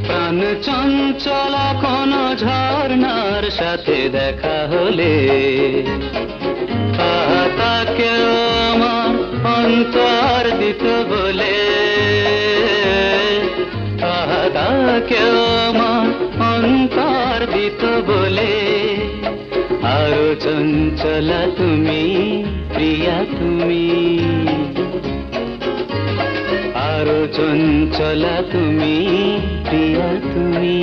প্রাণ চঞ্চলা কোন ঝর্ণার সাথে দেখা হলে তাকেও আমার অন্তর দিত বলে, তাকেও আমার অন্তর দিত বলে। আরো চঞ্চলা তুমি প্রিয়া তুমি, আরো চঞ্চলা তুমি প্রিয়া তুমি।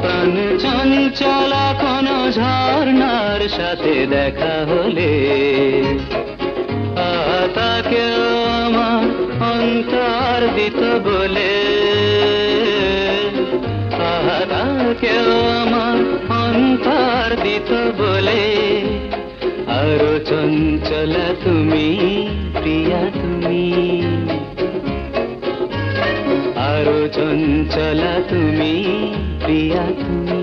প্রাণ চঞ্চলা কোন ঝর্ণার সাথে দেখা হলে তাকেও আমার অন্তর দিত বলে, তাকেও আমার অন্তর দিত বলে। আরো চঞ্চলা তুমি প্রিয়া তুমি, আরো চঞ্চলা তুমি প্রিয়া তুমি।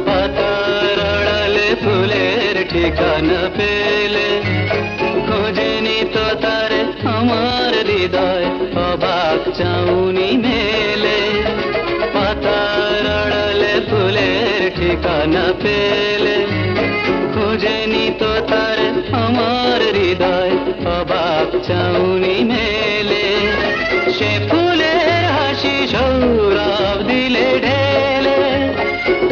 পাতার আড়ালে ফুলের ঠিকানা পেলে খোঁজে নিত তারে আমার হৃদয় অবাক চাউনি মেলে। পাতার আড়ালে ফুলের ঠিকানা পেলে খুঁজে নিত তার আমার হৃদয় অবাক চাউনি মেলে। সে ফুলের হাসি সৌরভ দিলে ঢেলে,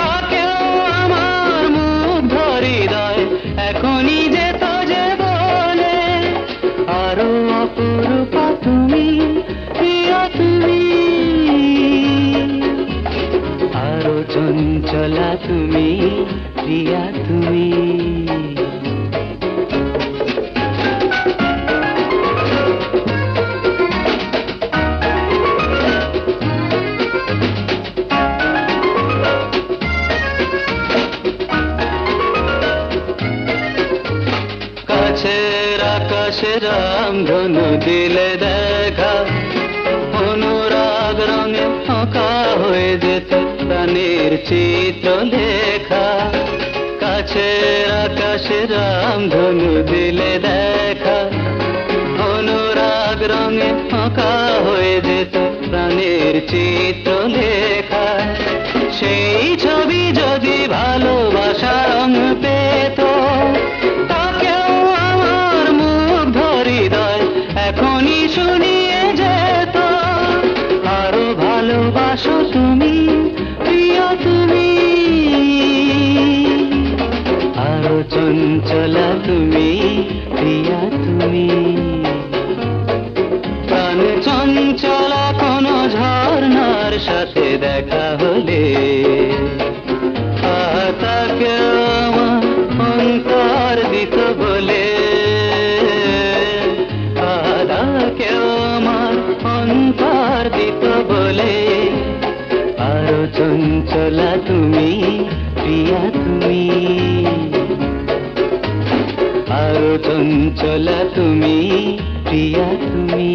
তাকেও আমার মুগ্ধ হৃদয় এখনই যেত যে বলে। আরো অপরূপা তুমি প্রিয়া তুমি, আরো চঞ্চলা তুমি প্রিয়া তুমি। কাছের আকাশে রামধনু দিলে দেখা, অনুরাগ রঙে ফাঁকা হয়ে যেত প্রাণের চিত্র লেখা। কাছের আকাশে রামধনু দিলে দেখা, অনুরাগ রঙে ফাঁকা হয়ে যেত প্রাণের চিত্র লেখা। সেই ছবি যদি ভালোবাসা রঙ পেত, তাকেও আমার মুগ্ধ হৃদয় এখনই শুনিয়ে যেত। আরো ভালোবাসো তুমি প্রিয়া তুমি, আরো চঞ্চলা তুমি প্রিয়া তুমি। প্রাণ চঞ্চলা কোন ঝর্ণার সাথে দেখা হলে তাকেও আমার অন্তর দিত বলে, তাকেও আমার অন্তর দিত বলে। আরো চঞ্চলা তুমি প্রিয়া তুমি, আরো চঞ্চলা তুমি প্রিয়া তুমি,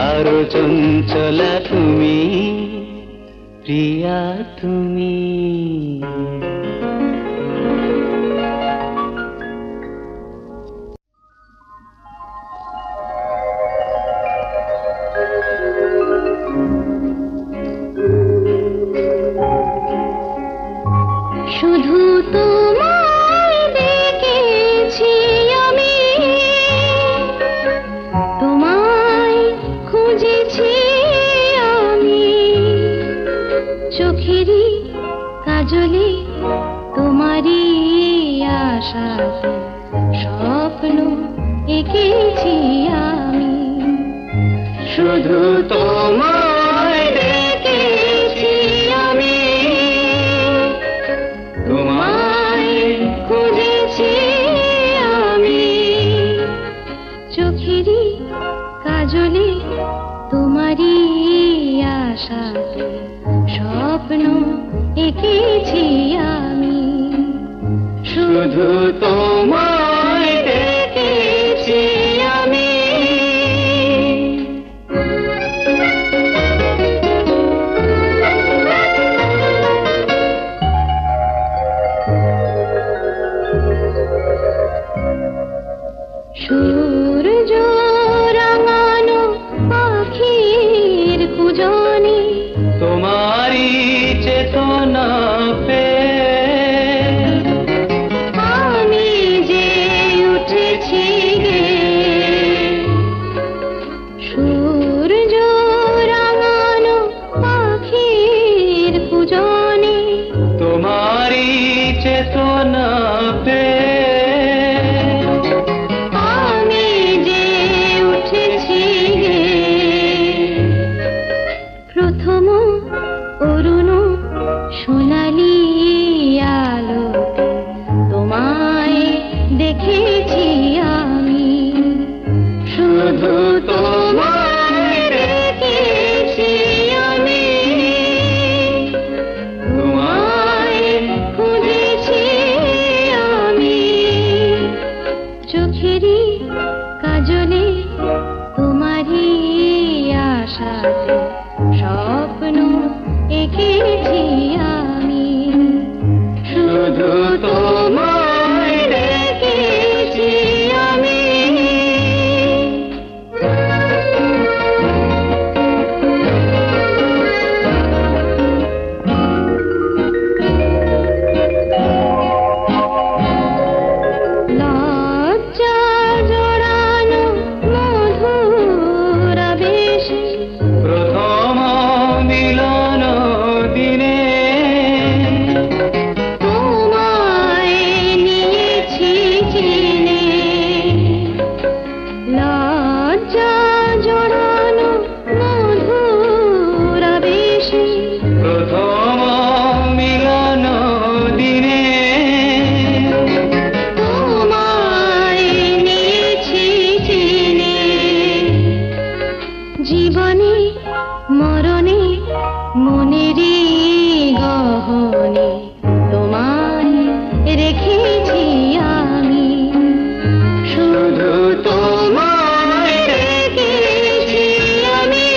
আরো চঞ্চলা তুমি প্রিয়া তুমি। শুধু তোমায় দেখেছি আমি, তোমায় খুঁজেছি আমি। চোখেরই কাজলে তোমারই আশাতে স্বপ্ন এঁকেছি আমি। শুধু তোমায় দেখেছি আমি, তোমায় খুঁজেছি আমি। চোখেরই কাজলে তোমারই আশাতে স্বপ্ন এঁকেছি আমি। শুধু তোমায় দেখেছি আমি। সূর্য রাঙানো পাখির কুজনে তোমারই চেতনা পেয়ে আমি যে উঠেছি গে। সূর্য রাঙানো পাখির কুজনে তোমারই চেতনা পেয়ে আমি যে উঠেছি গে। প্রথম অরুণ সোনালি আলোতে তোমায় দেখেছি আমি, শুধু তোমায় দেখেছি আমি, তোমায় খুঁজেছি আমি। চোখেরই কাজলে তোমারই আশাতে স্বপ্ন এঁকেছি আমি, শুধু তোমায় দেখেছি আমি। লজ্জা জড়ানো মধুর আবেশে প্রথম মিলন দিনে তোমায় নিয়েছি চিনে। লজ্জা জড়ানো মধুর আবেশে প্রথম মিলন দিনে তোমায় নিয়েছি চিনে। জীবনে মরণে মনেরই গহনে তোমায় রেখেছি আমি, শুধু তোমায় রেখেছি আমি।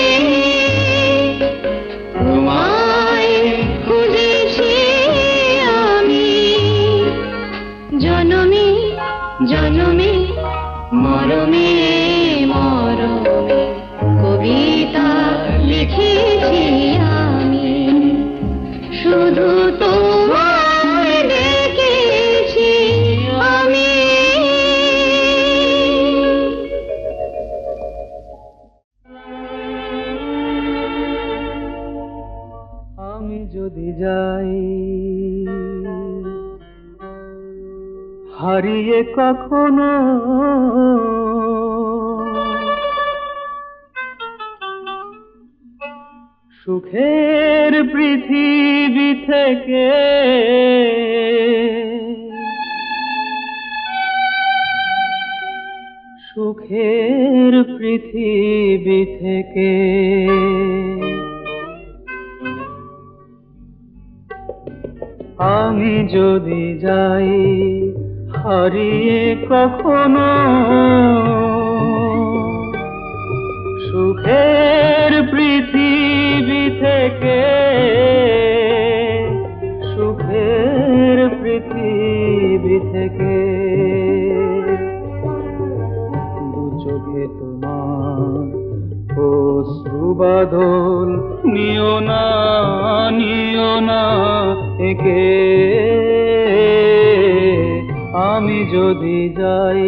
তোমায় খুঁজেছি আমি, জনমে জনমে মরমে মরমে কবিতা লিখেছি আমি, শুধু তোমায় দেখেছি আমি। আমি যদি যাই হারিয়ে কখনো সুখের পৃথিবী থেকে, সুখের পৃথিবী থেকে আমি যদি যাই হারিয়ে কখনো সুখের পৃথিবী থেকে, সুখের পৃথিবী থেকে দু চোখে তোমার অশ্রু বাদল নিও না একে আমি যদি যাই।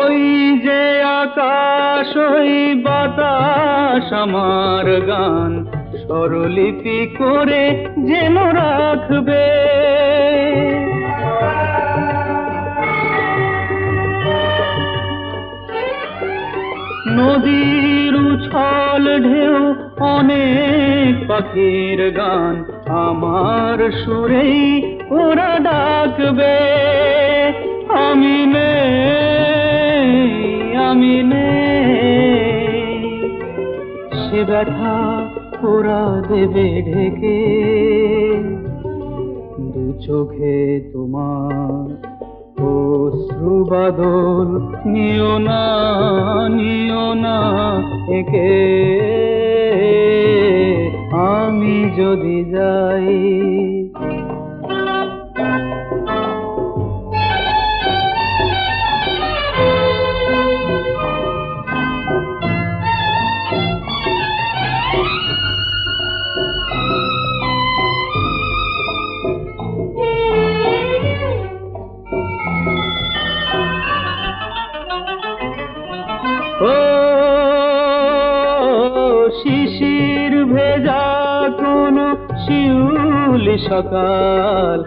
ওই যে আকাশ ওই বাতাস আমার গান স্বরলিপি করে যেন রাখবে, নদীর উছল ঢেউ অনেক পাখির গান আমার সুরেই ওরা ডাকবে। আমি নেই সে ব্যথা ওরা দেবে ঢেকে। দু চোখে তোমার অশ্রু বাদল নিও না একে। আমি যদি যাই ও শিশির ভেজা কোন শিউলি সকাল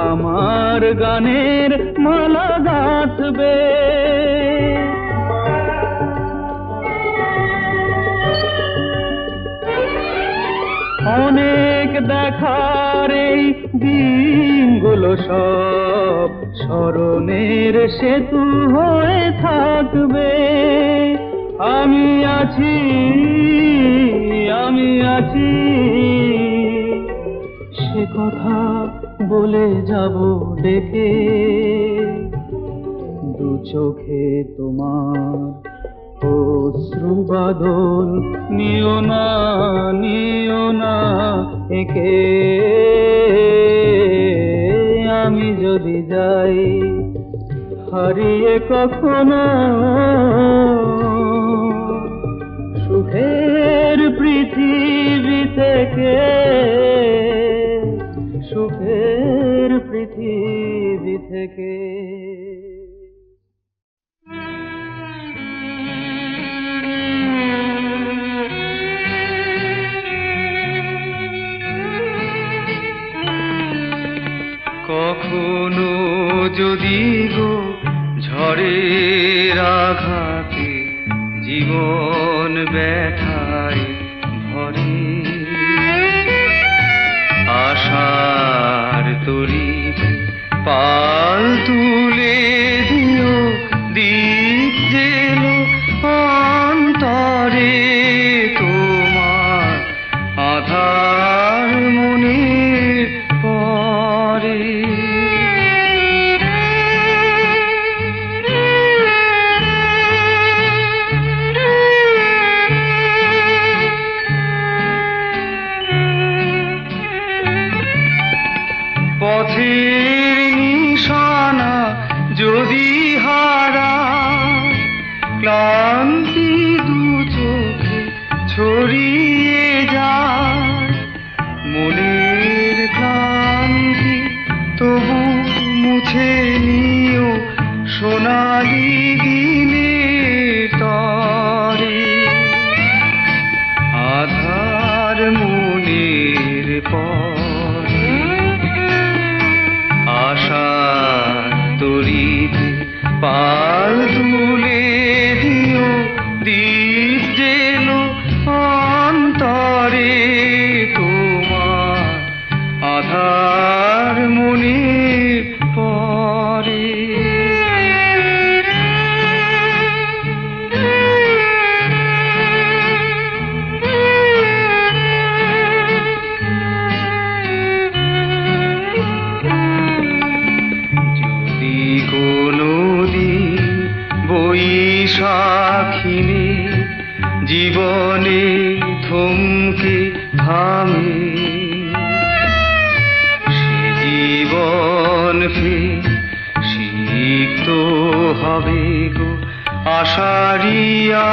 আমার গানের মালা গাঁথবে। অনেক দেখার এই দিনগুলো সব স্মরণের সেতু হয়ে থাকবে। আমি আছি সে কথা বলে যাব ডেকে। দু চোখে তোমার অশ্রু বাদল নিও না একে। আমি যদি যাই হারিয়ে কখনো সুখের পৃথিবী থেকে, সুখের পৃথিবী থেকে। কখনো যদি গো ঝড়ের আঘাতে জীবন ব্যথায় ভরে, আশার তরি পাল তুলে দিও দীপ জেলো অন্তরে তোমার আধার মনের পরে। পথের নিশানা যদি হারায়, ক্লান্তি দু চোখে ছড়িয়ে যায়, মনের ক্লান্তি তবু মুছে নিও সোনালি দিনের তরে। আধার মনের পরে আশার তরিতে পাল তুলে দিও দীপ জেলো অন্তরে তোমার আধার মনের পরে। বৈশাখিনী জীবনে থমকে থামে, সে জীবন ফের সিক্ত হবে গো আষাঢ়িয়া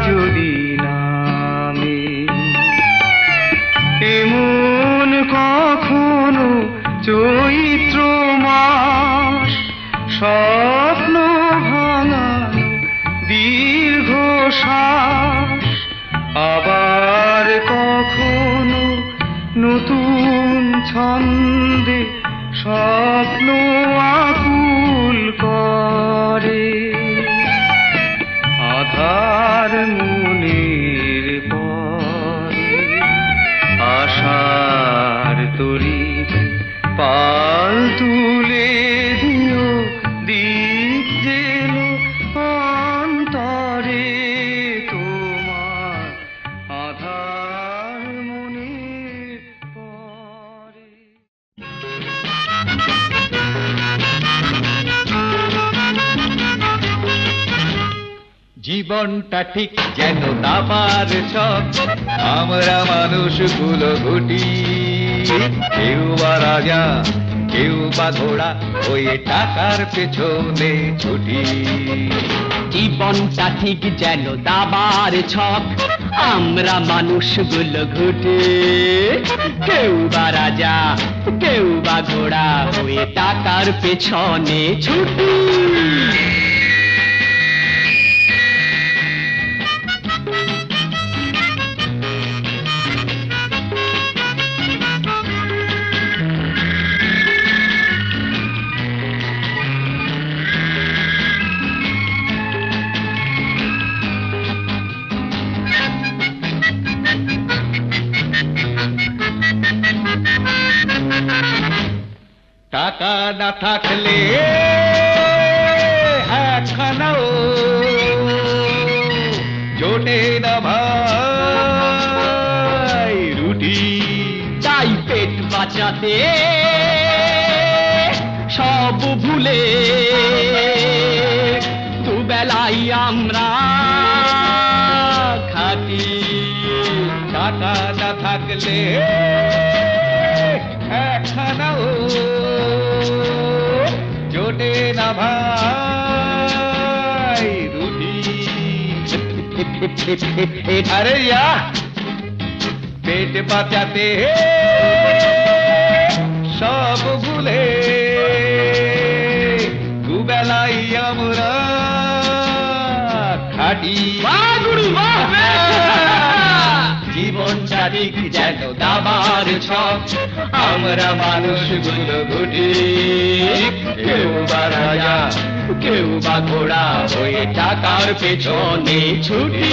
যদি নামে। এমন কখনো চৈত্র মাস স্বপ্ন ভাঙানো দীর্ঘ শ্বাস, আবার কখনো নতুন ছন্দে স্বপ্ন আকুল করে। আধার মনের পরে আশার তরি পাল তুলে দিও দীপ জেলো অন্তরে তোমার আধার জীবনটা ঠিক যেন দাবার ছক, আমরা মানুষগুলো গুটি, কেউ বা রাজা কেউ বা ঘোড়া, ওই টাকার পেছনে ছুটি। জীবনটা ঠিক যেন দাবার ছক, আমরা মানুষগুলো ঘুটে, কেউ বা রাজা কেউ বা ঘোড়া, হয়ে টাকার পেছনে ছুটি। টাকা না থাকলে একখানাও জোটে না ভাই রুটি। তাই পেট বাঁচাতে সব ভুলে দুবেলাই আমরা খাটি। টাকা না থাকলে একখানাও জোটে না ভাই রুটি। আরে ইয়া পেট বাঁচাতে সব ভুলে দুবেলাই আমরা খাটি। জীবনটা ঠিক যেন দাবার ছক, আমরা মানুষগুলো ঘুটি, কেউ বা রাজা কেউ বা ঘোড়া, হয়ে টাকার পেছনে ছুটি।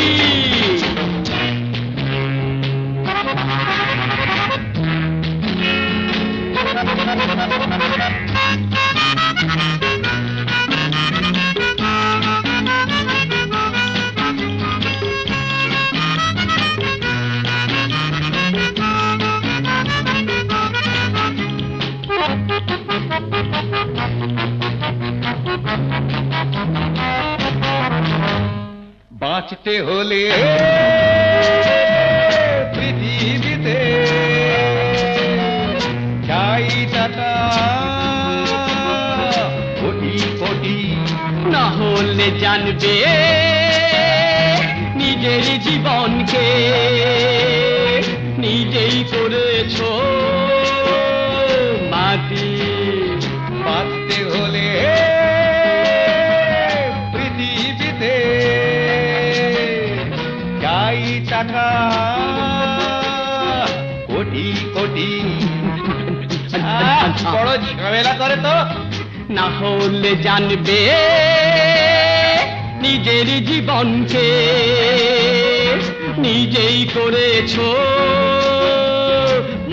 বাঁচতে হলে পৃথিবীতে চাই টাকা কোটি কোটি। না হলে জানবে নিজের জীবনকে নিজেই করেছো মাটি। বাঁচতে হলে পৃথিবীতে চাই টাকা কোটি কোটি। বড় ঝামেলা করে তো। না হলে জানবে নিজের জীবনকে নিজেই করেছো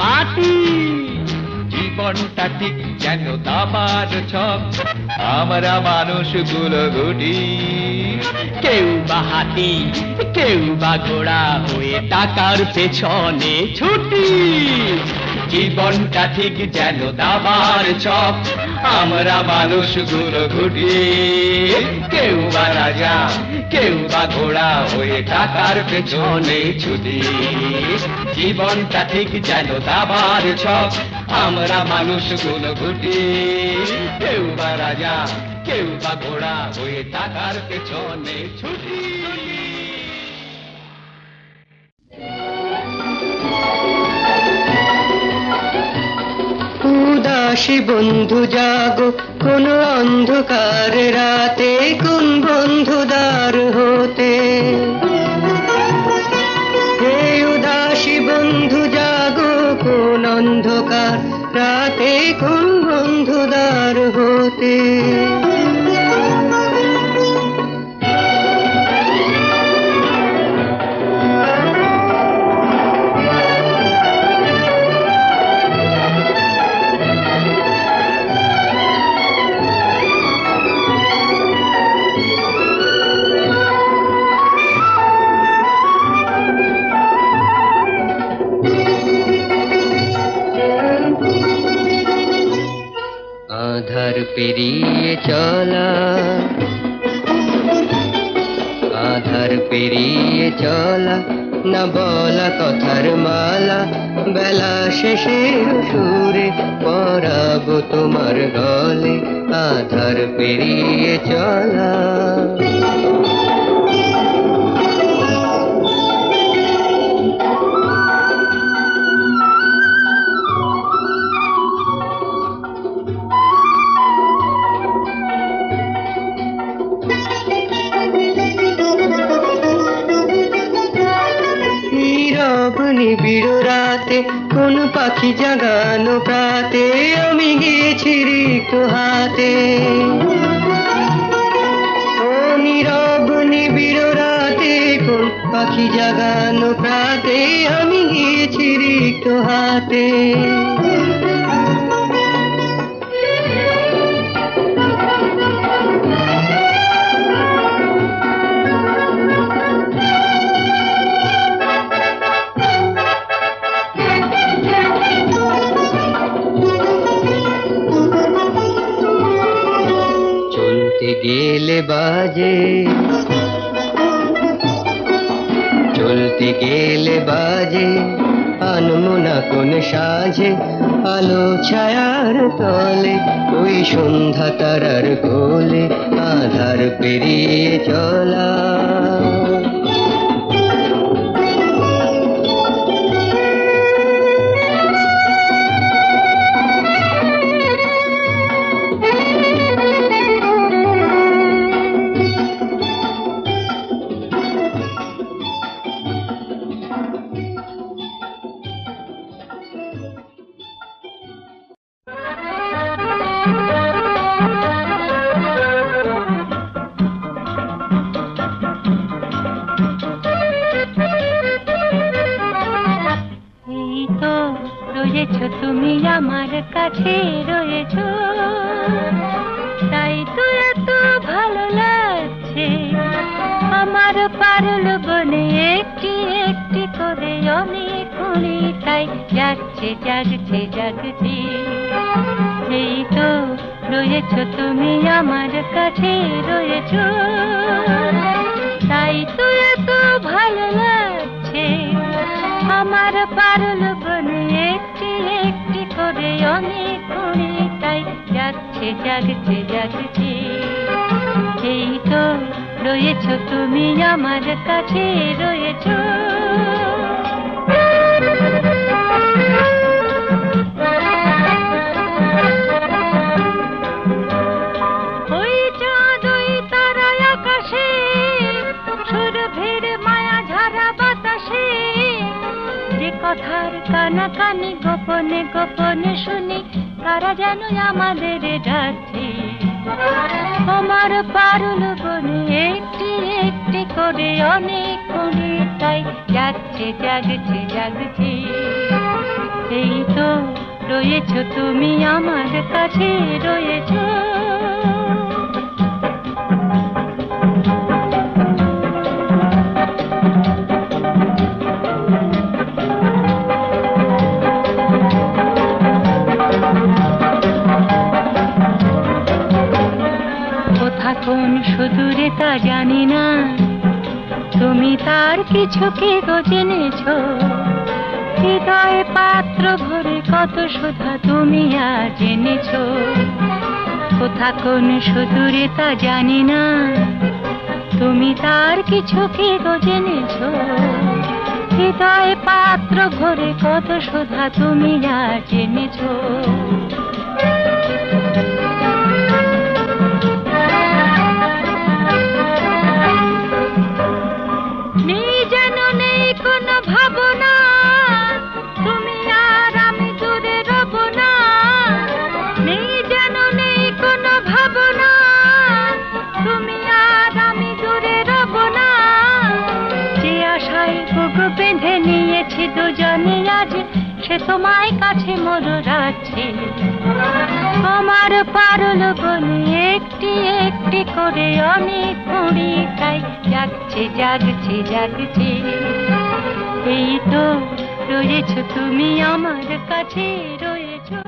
মাটি। জীবনটা ঠিক যেন দাবার ছক, আমরা মানুষগুলো গুটি, কেউ বা হাতি কেউ বা ঘোড়া, হয়ে টাকার পেছনে ছুটি। জীবনটা ঠিক যেন দাবার ছক, আমরা মানুষগুলো ঘুটি, কেউ বা রাজা কেউ বা ঘোড়া, হয়ে টাকার পেছনে ছুটি। জীবনটা ঠিক যেন দাবার ছক, আমরা মানুষগুলো ঘুটি, কেউ বা রাজা কেউ বা ঘোড়া, হয়ে টাকার পেছনে ছুটি। উদাসী বন্ধু জাগো কোন অন্ধকার রাতে, কোন বন্ধুদার হতে। হে উদাসী বন্ধু জাগো কোন অন্ধকার রাতে, কোন বন্ধুদার হতে। আধার পেরিয়ে চলা, পেরিয়ে চলা, না বলা কথার মালা, বেলা শেষের সুরে পরাবো তোমার গলে, আধার পেরিয়ে চলা। নিবিড় রাতে কোন পাখি জাগানো প্রাতে, আমি গিয়েছি রিক্ত হাতে। ও নীরব নিবিড় রাতে কোন পাখি জাগানো প্রাতে, আমি গিয়েছি রিক্ত হাতে। গেলে বাজে, চলতে গেলে বাজে, আনমনা কোন সাজে, আলো ছায়ার তলে, ওই সন্ধ্যা তারার কোলে, আধার পেরিয়ে চলা। তুমি আমার কাছে রয়েছো, তাই তো এত ভালো লাগছে। আমার পারল বনে একটি একটি করে অনেক কুড়ি, তাই যাচ্ছে জাগছে জাগছে। এই তো রয়েছো তুমি আমার কাছে রয়েছো, তাই তো এত ভালো লাগছে। আমার পারল বনে একটি একটি করে অনেক কুড়ি, তাই যাচ্ছে জাগছে জাগছে। এই তো রয়েছো তুমি আমার কাছে রয়েছো। ওই চাঁদ ওই তারা আকাশে, সুরভির মায়া ঝাড়া বাতাসে, যে কথার কানাকানি গোপনে গোপনে শুনি, তারা যেন আমাদের ডাকছে। আমার পারুল বনে একটি একটি করে অনেক কুড়ি, তাই যাচ্ছে জাগছে জাগছে। এই তো রয়েছো তুমি আমার কাছে রয়েছো। কোন সুদূরে তা জানি না, তুমি তার কিছু কি গো জেনেছো। হৃদয়ে পাত্র ভরে কত সুধা তুমি আজ এনেছো। কোথা কোন সুদূরে তা জানি না, তুমি তার কিছু কি গো জেনেছো। হৃদয়ে পাত্র ভরে কত সুধা তুমি আজ এনেছো। ভাবনা তুমি আর আমি দূরে রব না, নেই যেন নেই কোনো ভাবনা, তুমি আর আমি দূরে রব না। যে আশায় বুক বেঁধে নিয়েছি দুজনে আজ, সে তোমায় কাছে মরুরাচ্ছে। আমার পারল বনে একটি একটি করে অনেক কুড়ি, তাই জাগছে জাগছে জাগছে। এই তো রয়েছো তুমি আমার কাছে রয়েছো।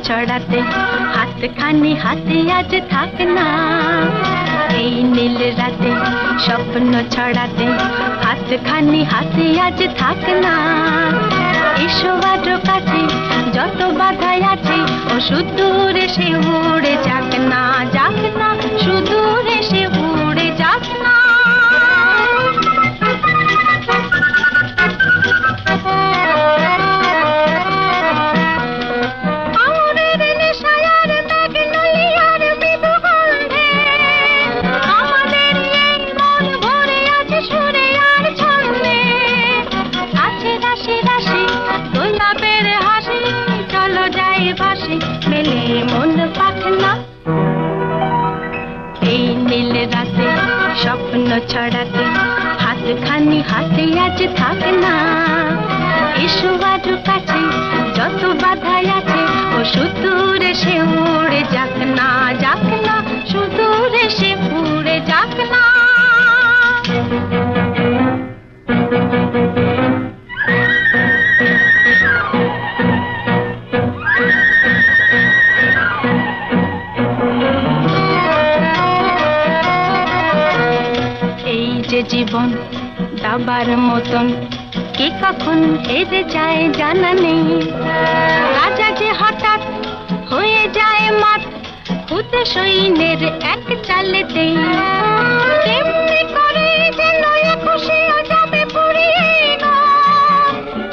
ছড়াতে হাতখানি হাতে আজ থাক না, এই নীল রাতে স্বপ্ন ছড়াতে হাতখানি হাতে আজ থাক না। এসো আজো কাছে যত বাধাই আছে ও সুদূরে সে উড়ে যাক না, যাক না, সুদূরে সে উড়ে যাক না। মেলে মন পাখনা, এই নীল রাতে স্বপ্ন ছড়াতে হাতখানি হাতে আজ থাক না। এসো আজো কাছে যত বাধাই আছে ও সুদূরে সে উড়ে যাক না, যাক না, সুদূরে সে উড়ে যাক না। জীবন দাবার মতন কে কখন হেরে যায় জানা নেই, রাজা যে হঠাৎ হয়ে যায় মাত খুদে সৈন্যের এক চালেতেই। কেমনি করে যেন খুশিও যাবে পুড়িয়ে না,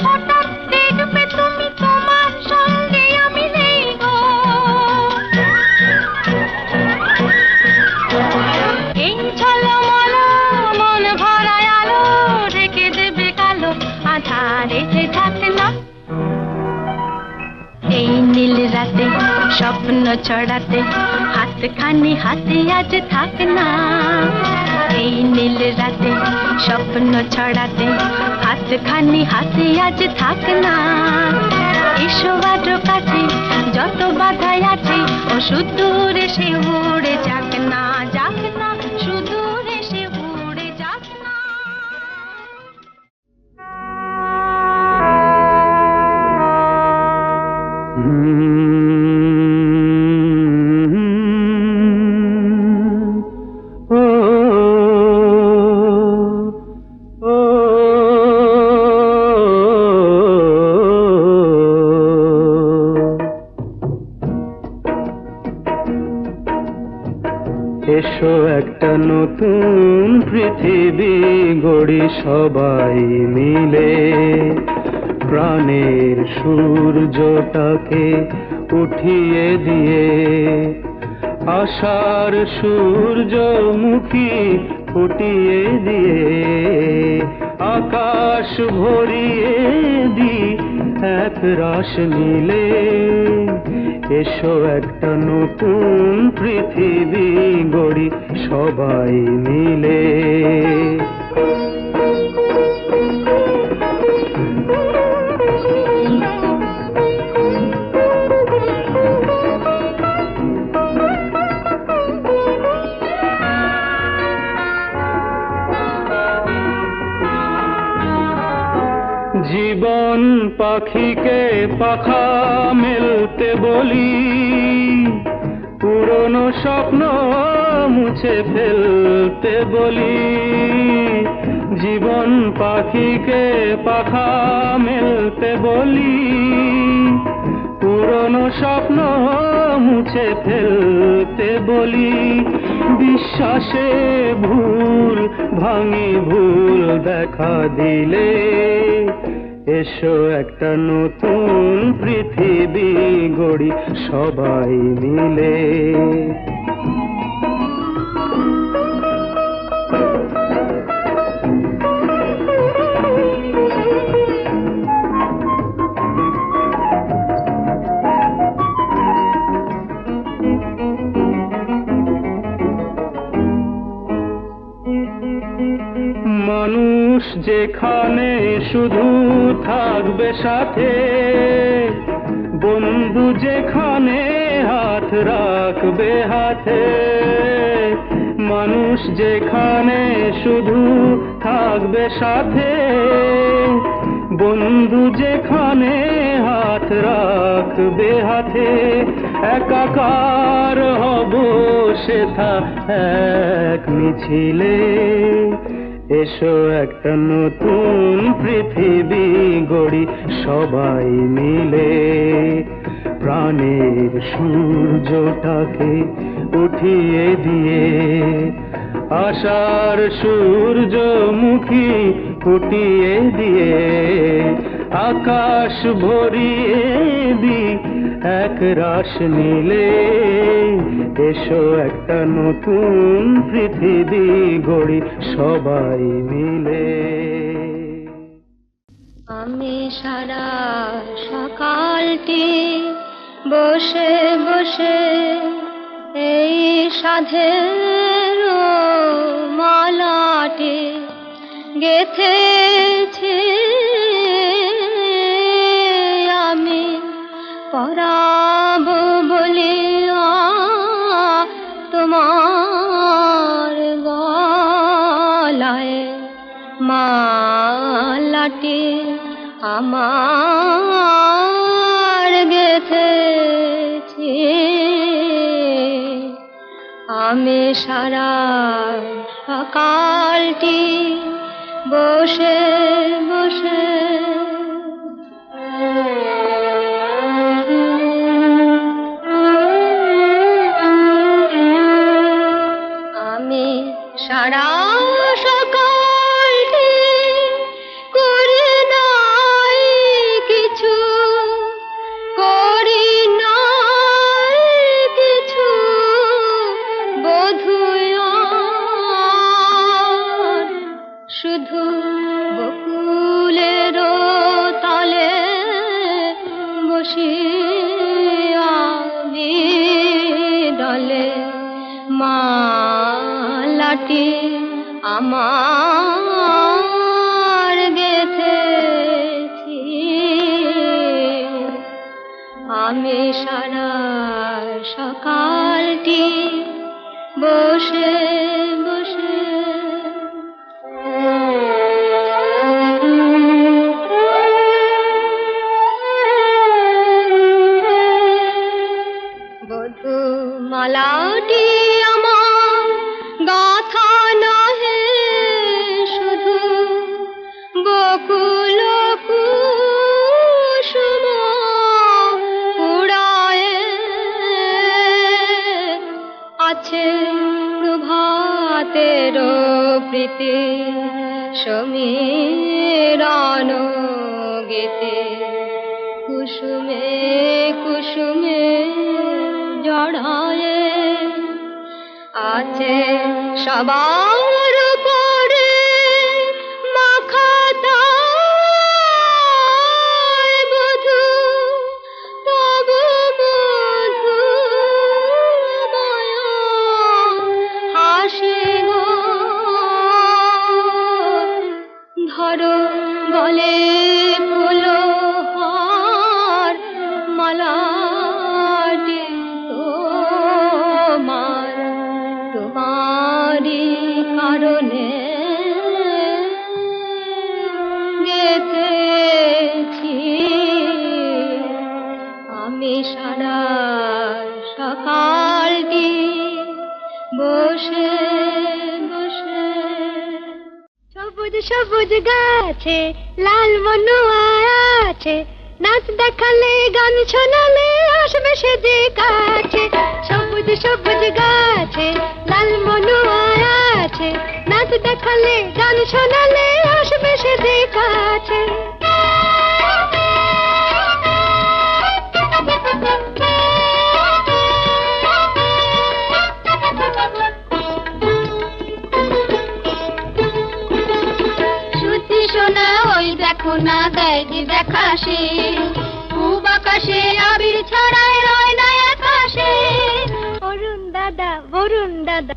হঠাৎ দেখবে তুমি তোমার সঙ্গে আমি নেই গো। এই ঝলমল মন ভরায় আলো ঢেকে দেবে কালো আধারে যে থাকে না, এই নীল রাতে স্বপ্ন ছড়াতে হাতখানি হাতে আজ থাক না, এই নীল রাতে স্বপ্ন ছড়াতে হাতখানি হাতে আজ থাক না। এসো আজো কাছে যত বাধাই আছে ও সুদূরে সে উড়ে যাক না, যাক না, সুদূরে সে উড়ে যাক না। এসো একটা নতুন পৃথিবী গড়ি সবাই মিলে, প্রাণের সূর্যটাকে উঠিয়ে দিয়ে, আশার সূর্যমুখী ফুটিয়ে দিয়ে, আকাশ ভরিয়ে দি এক রাশ নীলে। এসো একটা নতুন পৃথিবী গড়ি সবাই মিলে। জীবন পাখিকে পাখা মেলতে বলি, পুরনো স্বপ্ন মুছে ফেলতে বলি। জীবন পাখিকে পাখা মেলতে বলি, পুরনো স্বপ্ন মুছে ফেলতে বলি। বিশ্বাসে ভুল ভাঙি ভুল দেখা দিলে, এসো একটা নতুন পৃথিবী গড়ি সবাই মিলে। মানুষ যেখানে শুধু থাকবে সাথে, বন্ধু যেখানে হাত রাখবে হাতে। মানুষ যেখানে শুধু থাকবে সাথে, বন্ধু যেখানে হাত রাখবে হাতে, একাকার হব সেথা এক মিছিলে। এসো একটা নতুন পৃথিবী গড়ি সবাই মিলে, প্রাণের সূর্যটাকে উঠিয়ে দিয়ে, আশার সূর্যমুখী ফুটিয়ে দিয়ে, আকাশ ভরিয়ে দি এক রাস নীলে। এসো একটা নতুন পৃথিবী গড়ি সবাই মিলে। আমি সারা সকালটি বসে বসে এই সাধের মালাটি গেথেছি, আমি পরাবো বলিয়া তোমার গলায় মালাটি আমার গেথেছি। আমি সারা সকালটি বসে বসে আমি সারা সকালটি করি নাই কিছু, করি নাই কিছু, বোধুয়া শুধু বকুলের তলে বসিয়া দলে মালাটি আমার গেথেছি। আমি সারা সকালটি বসে বসে বধূ মালাটি আমার গাথা নহে শুধু, বকুল কুসুম উড়ায়ে আছে প্রভাতের প্রীতি সমীরণ গীতে। কুসুমে কুসুমে জড়ায়ে আছে সবার উপরে মাখাতা বধূ, তবু বধূ মায়া হাসি গো। ধরো গলে ফুলহার মালাটি তোমার, তোমারই কারণে গেথেছি। আমি সারা সকালটি বসে বসে সবুজ সবুজ গাছে লাল মনুয়া আছে, নাচ দেখালে গান শোনালে আসবে সে যে কাছে। সবুজ সবুজ গাছে লাল মনুয়া আছে, নাচ দেখালে গান শোনালে আসবে সে যে কাছে। সোনা ওই দেখো না দেয় যে দেখাসে, পূব আকাশে আবির ছড়ায় রয় না আকাশে। অরুণ দাদা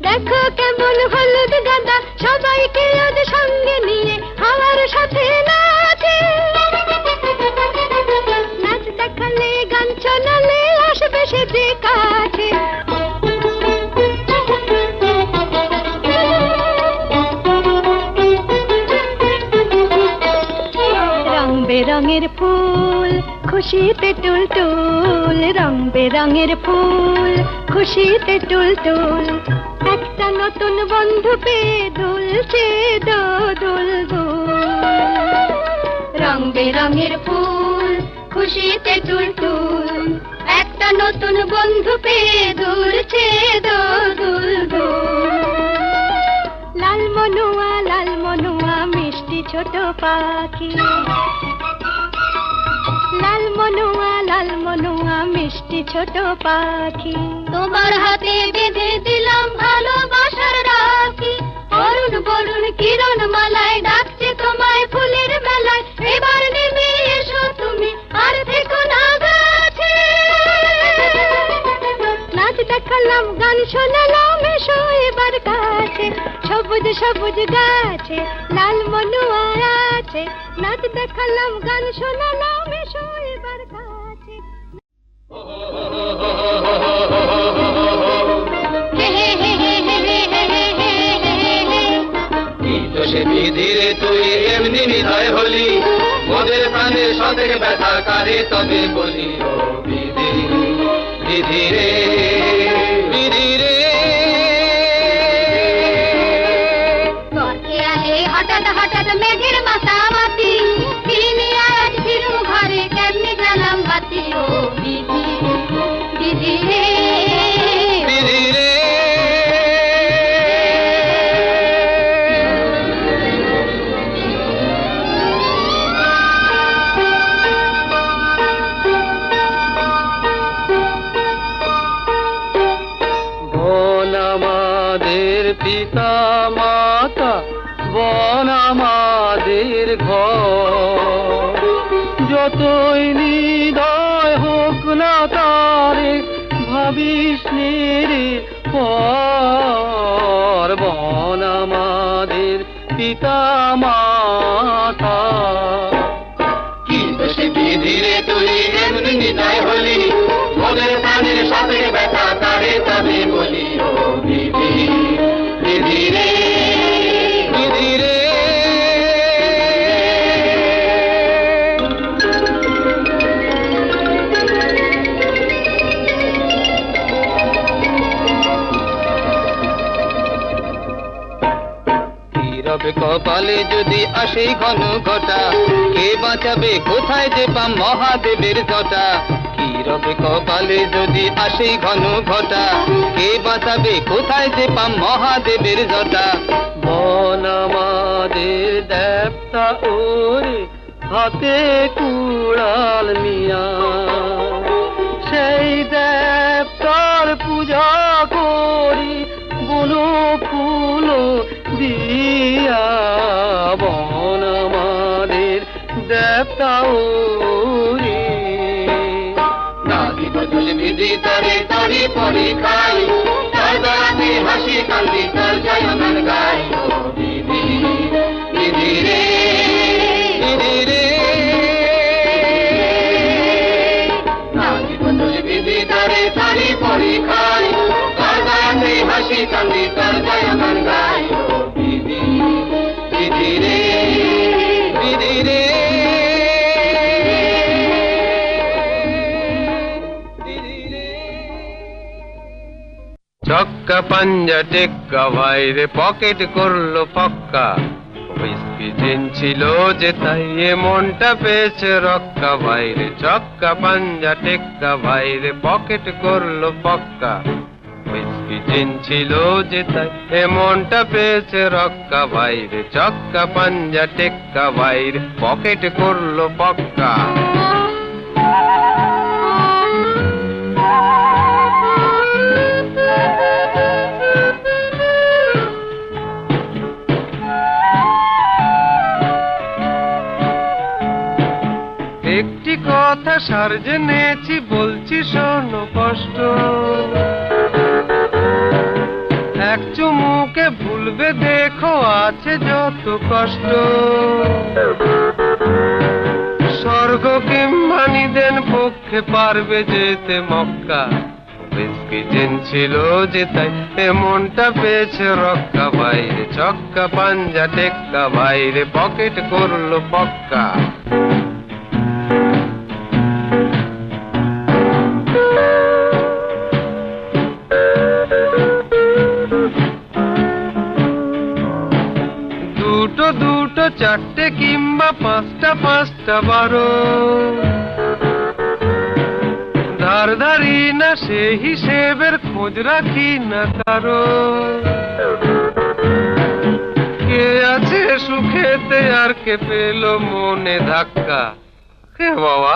দেখো কেমন হলুদ গাদা, সবাইকে আজ সঙ্গে নিয়ে হাওয়ার সাথে নাচে। নাচ দেখালে গান শোনালে আসবে সে যে কাছে। খুশিতে টুলটুল, রং বেরঙের ফুল খুশিতে টুলটুল। একটা নতুন বন্ধু পেয়ে দুলছে দোদুল দুল। রং বেরঙের ফুল খুশিতে টুলটুল, একটা নতুন বন্ধু পেয়ে দুলছে দোদুল দুল। লাল মনুয়া মিষ্টি ছোট পাখি, লাল মনুয়া মিষ্টি ছোট পাখি। তোমার হাতে বেঁধে দিলাম ভালোবাসার রাখি, অরুণ বরুণ কিরণ মালায় ডাকছে তোমায় ফুলের মেলায়। এবার নেমে এসো তুমি, আর থেকো না গাছে। নাচ দেখালাম, গান শোনালাম, এসো এবার কাছে। সবুজ সবুজ গাছে লাল মনুয়া আছে, নাচ দেখালাম, গান শোনালাম, এসো এবার কাছে। সে বিধিরে তুই এমনি নিধায় হলি, মোদের প্রাণে সদেক ব্যথা কারে তবে বলি। ও বিধি বিধিরে বিধিরে। হঠাৎ হঠাৎ মেঘের মাতামাতি, কিনে আজ ফিরু ঘরে, কেমনি গেলাম বাতি। ও বিধি বিধি রে বিধি রে। বন আমাদের পিতা মাতা, বন আমাদের ঘর। যতই নিদয় হোক না তারে, ভাবিস রে পর। বন আমাদের পিতা মাতা। কিন্তু সে বিধিরে তুই এমনি নিধায় হলি, মোদের প্রাণের সাথে ব্যথা কারে তবে বলি। ও বিধি বিধি রে বিধি রে। রবে কপালে যদি আসে ঘন ঘটা, কে বাঁচাবে কোথায় যে পাম মহাদেবের জটা। কি রবে কপালে যদি আসে ঘন ঘটা, কে বাঁচাবে কোথায় যে পাম মহাদেবের জটা। বন আমাদের দেবতা ওরে, হাতে কুড়াল মিয়া। সেই দেবতার পূজা করি, বনো ফুল দিয়া। বন আমাদের দেবতা ওরে। না দিব তুল বিধি তরে তরি পরি খাই, তার বেড়াতে হাসি কান্দি তার জয়গান গাই। ও বিধি বিধি রে বিধি রে। না দিব তুল বিধি তরে তরি পরি খাই, তার বেড়াতে হাসি কান্দি তার জয়গান গাই। ও বিধি বিধি রে বিধি রে। চক্কা পাঞ্জা টেক্কা ভাইরে পকেট করলো পক্কা। হুইস্কি জিন ছিল যে তাই এ মনটা পেয়েছে রক্কা। ভাইরে চক্কা পাঞ্জা টেক্কা ভাইরে পকেট করলো পক্কা। হুইস্কি জিন ছিল যে তাই এ মনটা পেয়েছে রক্কা। ভাইরে চক্কা পাঞ্জা টেক্কা ভাইরে পকেট করলো পক্কা। একটি কথা সার জেনেছি, বলছি শোনো কষ্ট। এক চুমুকে ভুলবে দেখো আছে যত কষ্ট। স্বর্গ কিংবা নিদেন পক্ষে পারবে যেতে মক্কা। হুইস্কি জিন ছিল যে তাই এ মনটা পেয়েছে রক্কা। বাইরে চক্কা পাঞ্জা টেক্কা ভাইরে পকেট করলো পক্কা। দুটো দুটো চারটে কিংবা পাঁচটা পাঁচটা বারো, ধার ধারি না সে হিসেবের খোঁজ রাখি না কারো। কে আছে সুখেতে আর কে পেল মনে ধাক্কা? কে বাবা?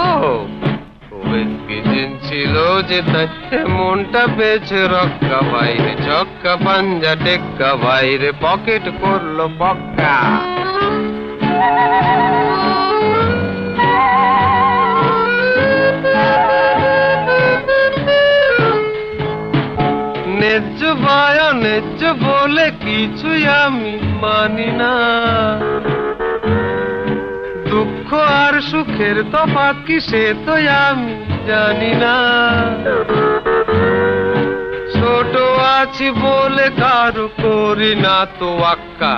ও ছিল যে তাই মনটা পেয়েছে রক্কা, বাইরে চক্কা পাঞ্জা টেক্কা, বাইরে পকেট করলো পক্কা। ন্যায্য বায়া ন্যায্য বলে কিছুই আমি মানি না, দুঃখ আর সুখের তফাৎ কি সে তো আমি জানি না। ছোট আছি বলে কারু করি না তো আক্কা,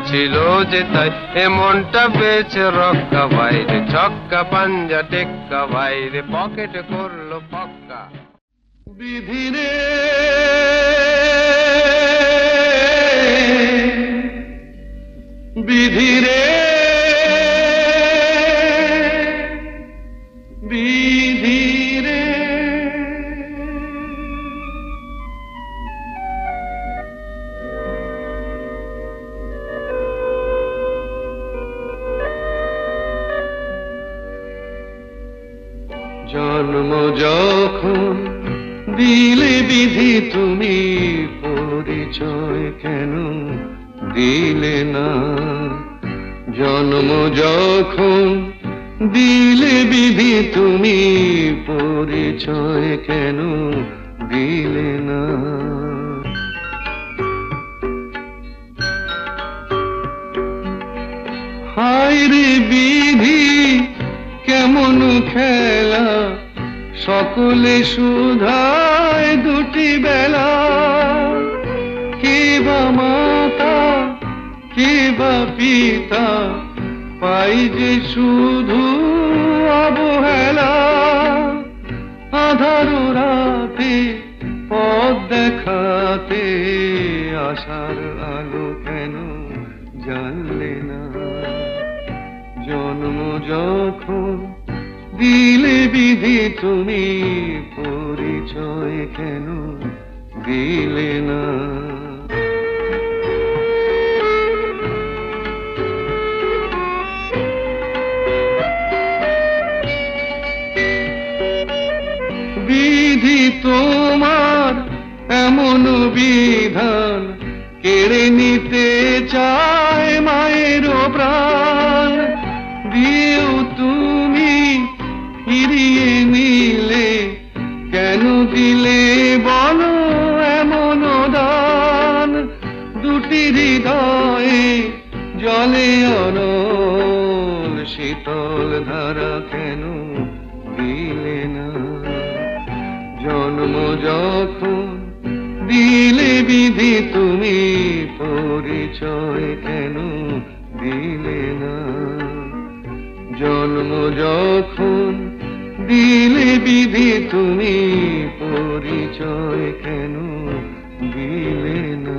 ছিল যে তাই এমনটা পেয়েছে রক্কা, বাইরে ছক্কা পাঞ্জা টেক্কা, বাইরে পকেট করলো পক্কা। বিধিরে বিধিরে বিধিরে, জন্ম যখন দিলে বিধি তুমি পরিচয় কেন দিলে না? জন্ম যখন দিলে বিধি তুমি পরিচয় কেন দিলে না? হায় রে বিধি কেমন খেলা, সকলে সুধায় দুটি বেলা, কে বা মাতা কে বা পিতা, পাই যে শুধু অবহেলা। আধার রাতে পথ দেখাতে আশার আলো কেন জানলে না? জন্ম যখন দিলে বিধি তুমি পরিচয় কেন দিলে না? বিধি তোমার এমন বিধান, কেড়ে নিতে চায় মায়ের প্রাণ, দিয়েও তুমি ফিরিয়ে নিলে, কেন দিলে বলো এমন দান? দুটি হৃদয়ে জলে অনল শীতল ধারা কেন দিলে না? জন্ম যখন দিলে বিধি তুমি পরিচয় কেন দিলে না? জন্ম যখন দিলে বিধি তুমি পরিচয় কেন দিলে না?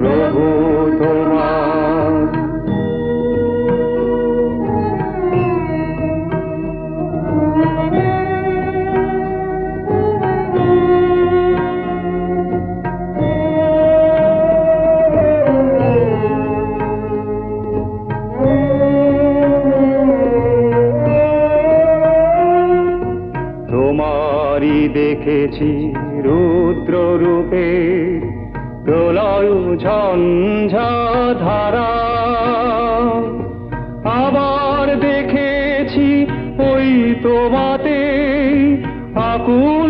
প্রভু তোমার। তোমারই দেখেছি রুদ্র রূপে প্রলয় ঝঞ্ঝা ধারা, আবার দেখেছি ওই তোমাতে আকুল